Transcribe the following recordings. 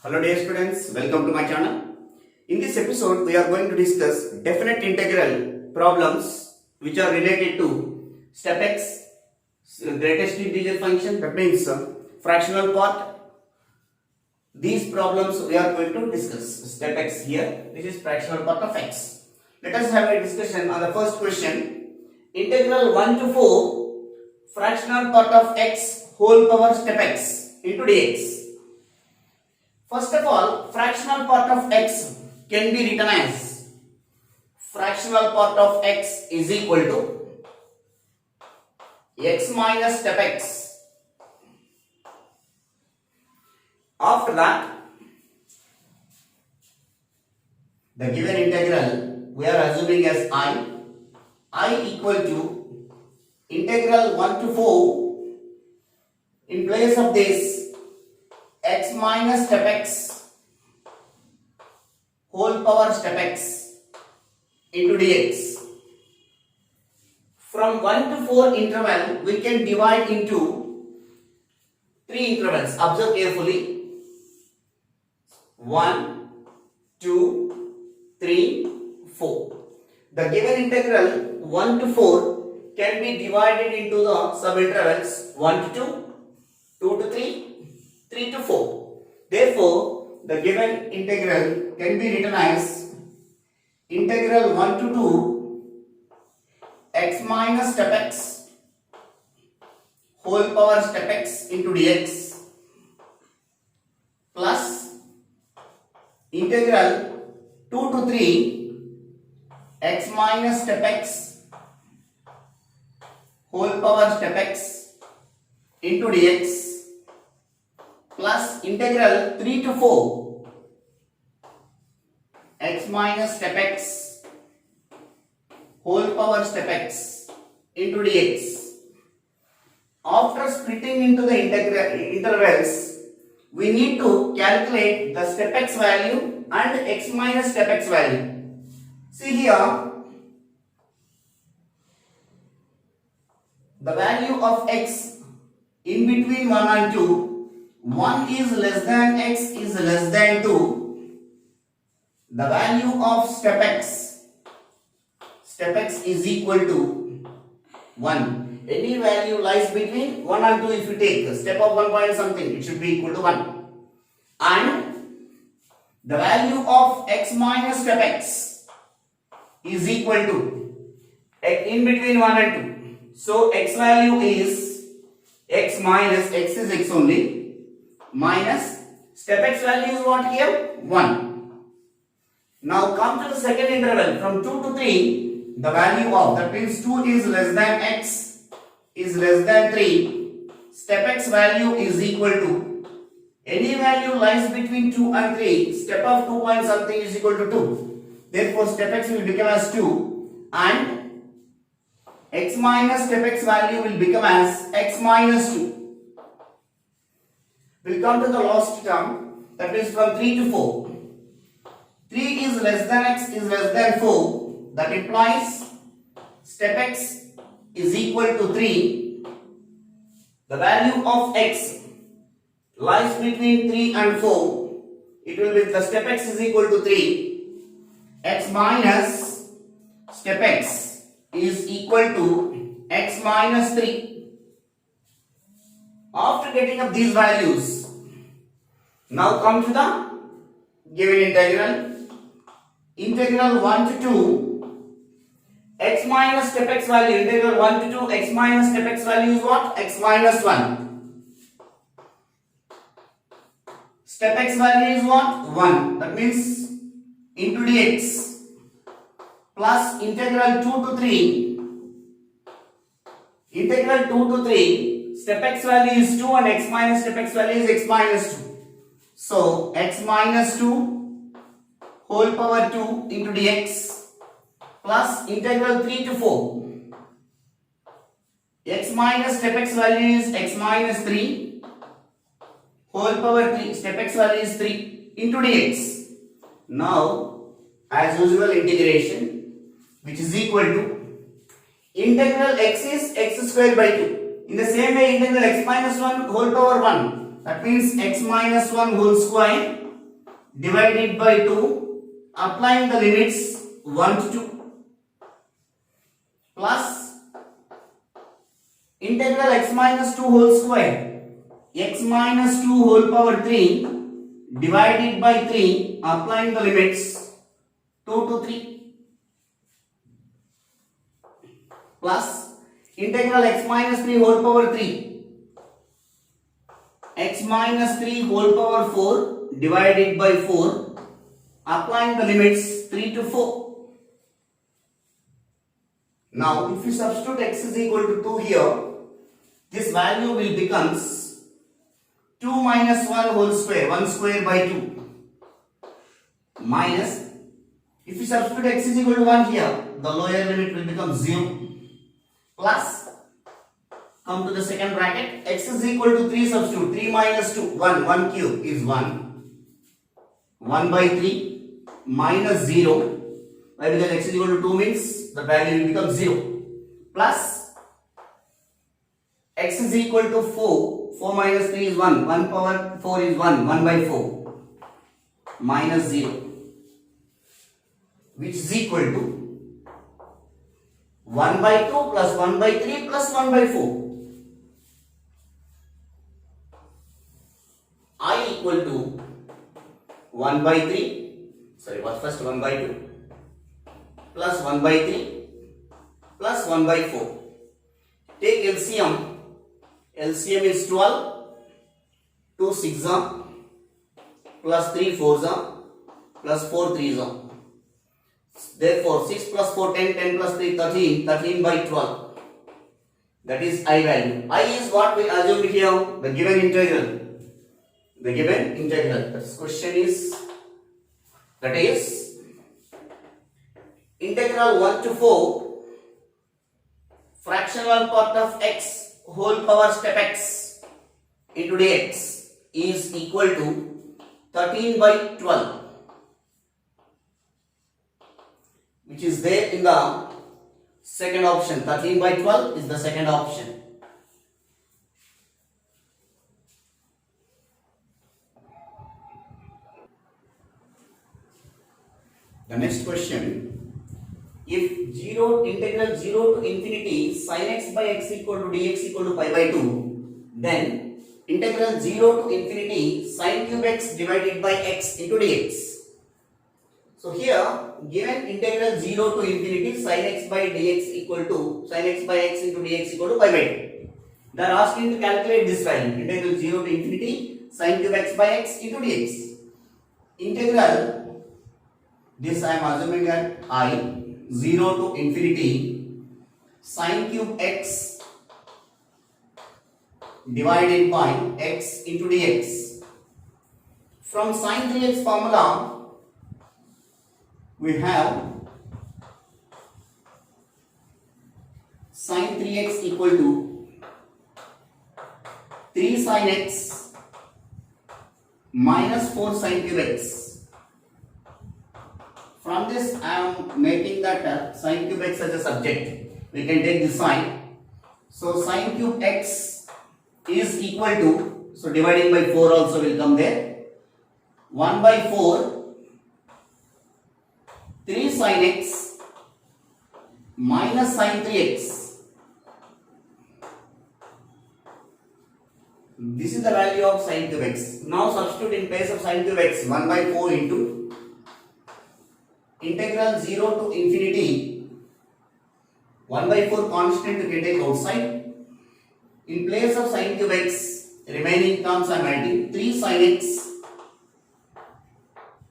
Hello dear students, welcome to my channel. In this episode, we are going to discuss definite integral problems which are related to step x, greatest integer function, that means fractional part. These problems we are going to discuss. Step x here, this is fractional part of x. Let us have a discussion on the first question. Integral 1 to 4 fractional part of x whole power step x into dx. First of all, fractional part of x can be written as fractional part of x is equal to x minus step x. After that, the given integral we are assuming as I equal to integral 1 to 4. In place of this, x minus step x whole power step x into dx. From 1 to 4 interval, we can divide into 3 intervals. Observe carefully. 1, 2, 3, 4. The given integral 1 to 4 can be divided into the subintervals 1 to 2, 2 to 3, 3 to 4. Therefore, the given integral can be written as integral 1 to 2 x minus step x whole power step x into dx plus integral 2 to 3 x minus step x whole power step x into dx plus integral 3 to 4 x minus step x whole power step x into dx. After splitting into the intervals, we need to calculate the step x value and x minus step x value. See here, the value of x in between 1 and 2, 1 is less than x is less than 2. The value of step x is equal to 1. Any value lies between 1 and 2. If you take a step of 1 point something, it should be equal to 1. And the value of x minus step x is equal to in between 1 and 2. So x value is x minus x is x only, minus step x value is what here? 1. Now come to the second interval from 2 to 3. The value of, that means 2 is less than x is less than 3. Step x value is equal to any value lies between 2 and 3. Step of 2 point something is equal to 2. Therefore step x will become as 2 and x minus step x value will become as x minus 2. We'll come to the last term, that is from 3 to 4. 3 is less than x is less than 4. That implies step x is equal to 3. The value of x lies between 3 and 4. It will be the step x is equal to 3. X minus step x is equal to x minus 3. After getting up these values, now come to the given integral. Integral 1 to 2 x minus step x value, integral 1 to 2 x minus step x value is what? X minus 1. Step x value is what? 1. That means into dx plus integral 2 to 3. Integral 2 to 3. Step x value is 2 and x minus step x value is x minus 2. So x minus 2 whole power 2 into dx plus integral 3 to 4. X minus step x value is x minus 3 whole power 3. Step x value is 3 into dx. Now as usual integration, which is equal to integral x is x square by 2. In the same way, integral x minus 1 whole power 1. That means x minus 1 whole square divided by 2, applying the limits 1 to 2, plus integral x minus 2 whole square, x minus 2 whole power 3 divided by 3, applying the limits 2 to 3, plus integral x minus 3 whole power 3, x minus 3 whole power 4 divided by 4, applying the limits 3 to 4. Now if you substitute x is equal to 2 here, this value will becomes 2 minus 1 whole square, 1 square by 2, minus, if you substitute x is equal to 1 here, the lower limit will become 0, plus, come to the second bracket, x is equal to 3, substitute 3 minus 2, 1 cube is 1, 1 by 3 minus 0, why? Because x is equal to 2 means the value will become 0, plus x is equal to 4, 4 minus 3 is 1, 1 power 4 is 1, 1 by 4 minus 0, which is equal to 1 by 2 plus 1 by 3 plus 1 by 4. I equal to 1 by 3, sorry, what first 1 by 2 plus 1 by 3 plus 1 by 4. Take LCM. LCM is 12, 2 6 are, plus 3 4 are, plus 4 3 are. Therefore 6 plus 4 10, 10 plus 3 13, 13 by 12. That is I value. I is what we assumed here, the given integral. The given integral. This question is, that is integral 1 to 4 fractional part of x whole power step x into dx is equal to 13 by 12, which is there in the second option. 13 by 12 is the second option. The next question, if integral 0 to infinity sin x by x equal to dx equal to pi by 2, then integral 0 to infinity sin cube x divided by x into dx. So here given integral 0 to infinity sin x by dx equal to sin x by x into dx equal to pi by 2. They are asking to calculate this value, integral 0 to infinity sin cube x by x into dx. Integral, this I am assuming at I, 0 to infinity sin cube x divided by x into dx. From sin 3x formula, we have sin 3x equal to 3 sin x minus 4 sin cube x. From this I am making that sin cube x as a subject. We can take this sign. So sin cube x is equal to, so dividing by 4 also will come there, 1 by 4 3 sin x minus sin 3x. This is the value of sin cube x. Now substitute in place of sin cube x, 1 by 4 into integral 0 to infinity 1 by 4 constant you can take outside. In place of sin cube x, remaining terms I am adding 3 sin x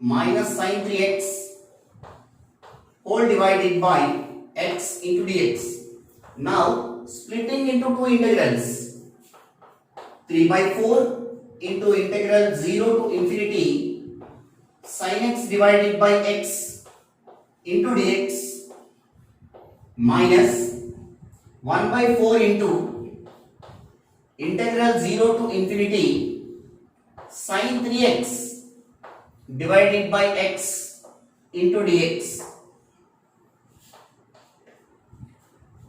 minus sin 3x whole divided by x into dx. Now splitting into two integrals, 3 by 4 into integral 0 to infinity sin x divided by x into dx minus 1 by 4 into integral 0 to infinity sin 3x divided by x into dx.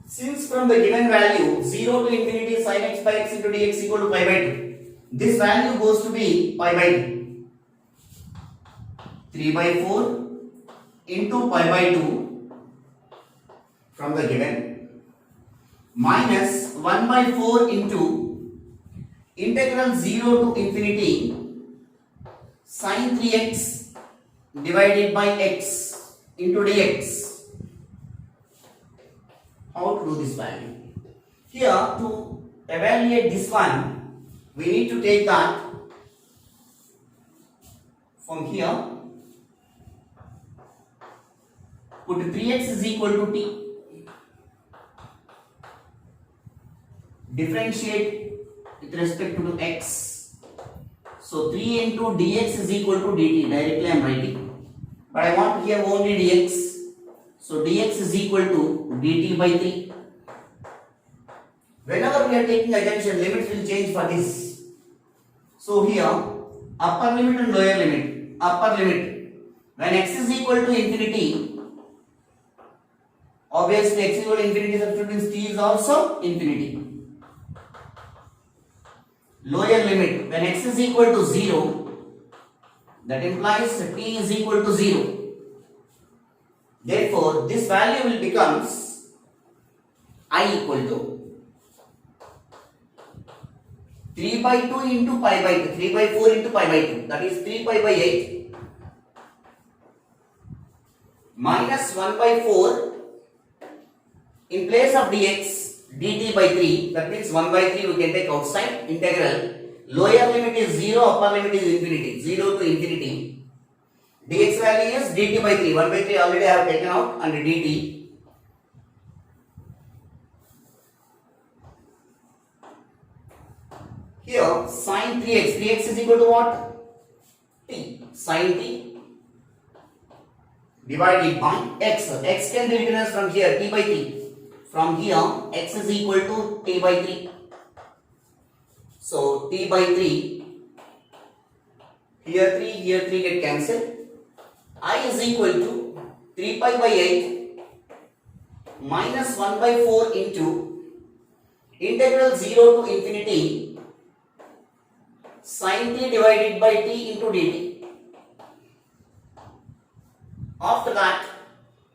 Since from the given value 0 to infinity sin x by x into dx equal to pi by 2, this value goes to be pi by 2. 3 by 4 into pi by 2 from the given minus 1 by 4 into integral 0 to infinity sin 3x divided by x into dx. How to do this value? Here, to evaluate this one, we need to take that from here, put 3x is equal to t, differentiate with respect to x. So 3 into dx is equal to dt, directly I am writing, but I want here only dx. So dx is equal to dt by 3. Whenever we are taking adjunction, limits will change for this. So here, upper limit and lower limit. Upper limit, when x is equal to infinity, obviously x is equal to infinity, substituting t is also infinity. Lower limit, when x is equal to 0, that implies t is equal to 0. Therefore, this value will becomes I equal to 3 by 2 into pi by 2, 3 by 4 into pi by 2, that is 3 pi by 8 minus 1 by 4 in place of dx dt by 3, that means 1 by 3 we can take outside. Integral, lower limit is 0, upper limit is infinity, 0 to infinity. Dx value is dt by 3, 1 by 3 already I have taken out, and dt. Here sin 3x, 3x is equal to what? T, sin t divided by x. X can be written as from here t by 3. From here x is equal to t by 3. So t by 3, here 3 get cancelled. I is equal to 3 pi by 8 minus 1 by 4 into integral 0 to infinity sin t divided by t into dt. After that,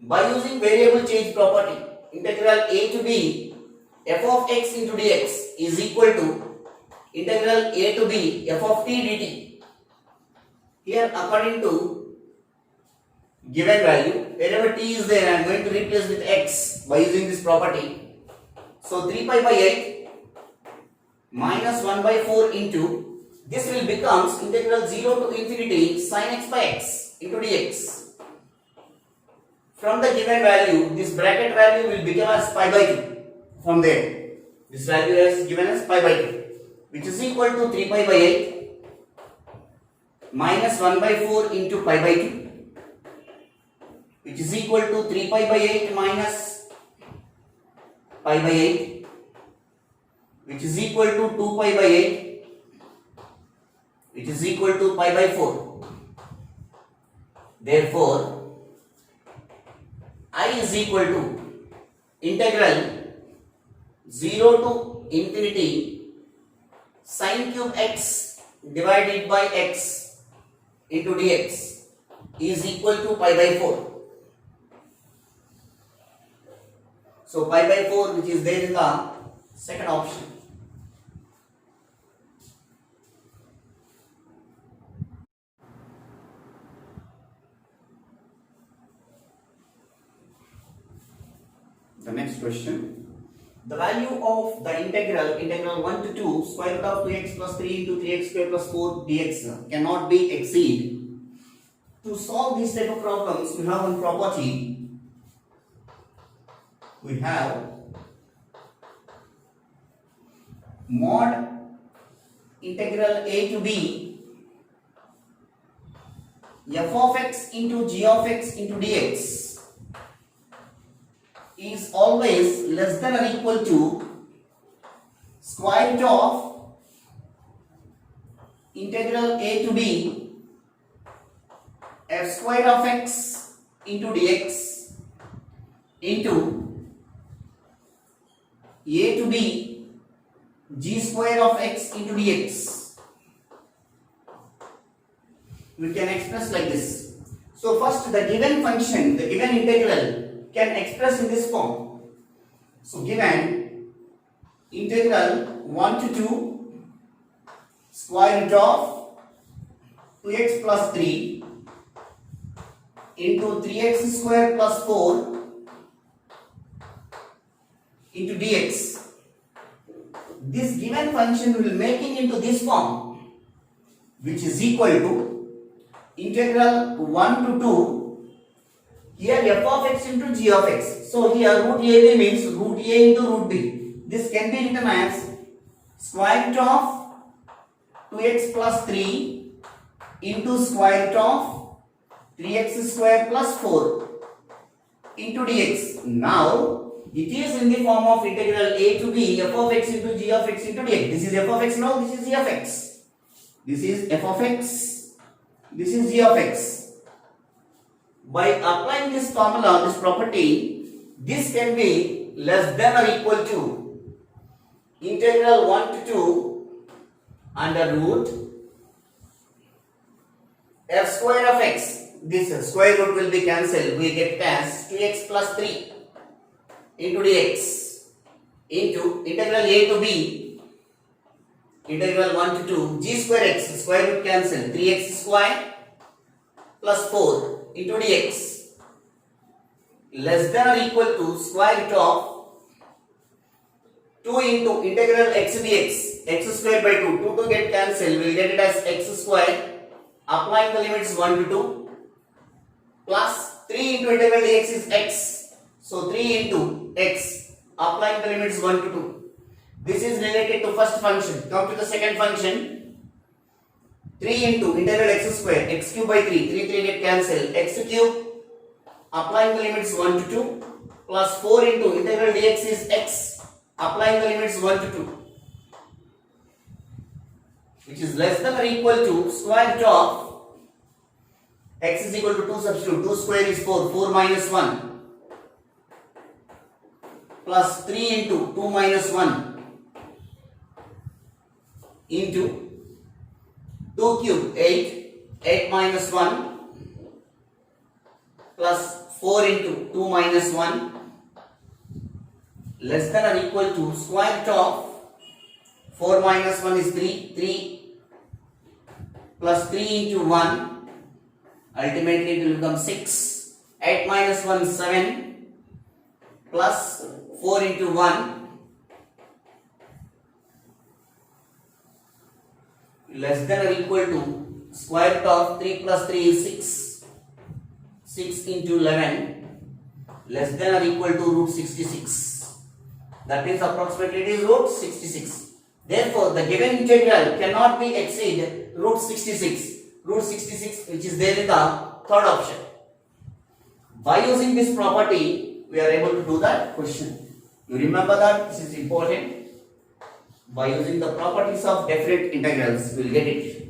by using variable change property, integral a to b f of x into dx is equal to integral a to b f of t dt. Here, according to given value, wherever t is there, I am going to replace with x by using this property. So 3 pi by 8 minus 1 by 4 into, this will becomes integral 0 to infinity sin x by x into dx. From the given value, this bracket value will become as pi by 2. From there, this value is given as pi by 2, which is equal to 3 pi by 8 minus 1 by 4 into pi by 2, which is equal to 3 pi by 8 minus pi by 8, which is equal to 2 pi by 8, which is equal to pi by 4. Therefore, I is equal to integral 0 to infinity sin cube x divided by x into dx is equal to pi by 4. So pi by 4, which is there in the second option. The next question. The value of the integral 1 to 2 square root of 2x plus 3 into 3x square plus 4 dx cannot be exceed. To solve this type of problems, we have one property. We have mod integral a to b f of x into g of x into dx is always less than or equal to square root of integral a to b f square of x into dx into a to b g square of x into dx. We can express like this. So first the given function, the given integral can express in this form. So given integral 1 to 2 square root of 2x plus 3 into 3x square plus 4 into dx. This given function will making into this form, which is equal to integral 1 to 2, here f of x into g of x. So here root ab means root a into root b. This can be written as square root of 2x plus 3 into square root of 3x square plus 4 into dx. Now it is in the form of integral a to b f of x into g of x into dx. This is f of x now, this is g of x. This is f of x, this is g of x. By applying this formula, this property, this can be less than or equal to integral 1 to 2 under root f square of x. This square root will be cancelled. We get it as 2x plus 3 into dx into integral a to b integral 1 to 2 g square x, square root cancel, 3x square plus 4 into dx less than or equal to square root of 2 into integral x dx, x square by 2, 2 to get cancelled, we will get it as x square, applying the limits 1 to 2 plus 3 into integral dx is x, so 3 into x, applying the limits 1 to 2. This is related to first function. Come to the second function. 3 into integral x square, x cube by 3, 3 get cancelled, x cube, applying the limits 1 to 2 plus 4 into integral dx is x, applying the limits 1 to 2, which is less than or equal to square root of x is equal to 2, substitute 2 square is 4, 4 minus 1 plus 3 into 2 minus 1 into 2 cube 8, 8 minus 1 plus 4 into 2 minus 1 less than or equal to square root of 4 minus 1 is 3, 3 plus 3 into 1, ultimately it will become 6, 8 minus 1 is 7 plus 4 into 1 less than or equal to square root of 3 plus 3 is 6, 6 into 11 less than or equal to root 66. That means approximately it is root 66. Therefore, the given integral cannot be exceed root 66. Root 66 which is there in the third option. By using this property, we are able to do that question. You remember that this is important. By using the properties of definite integrals, we will get it.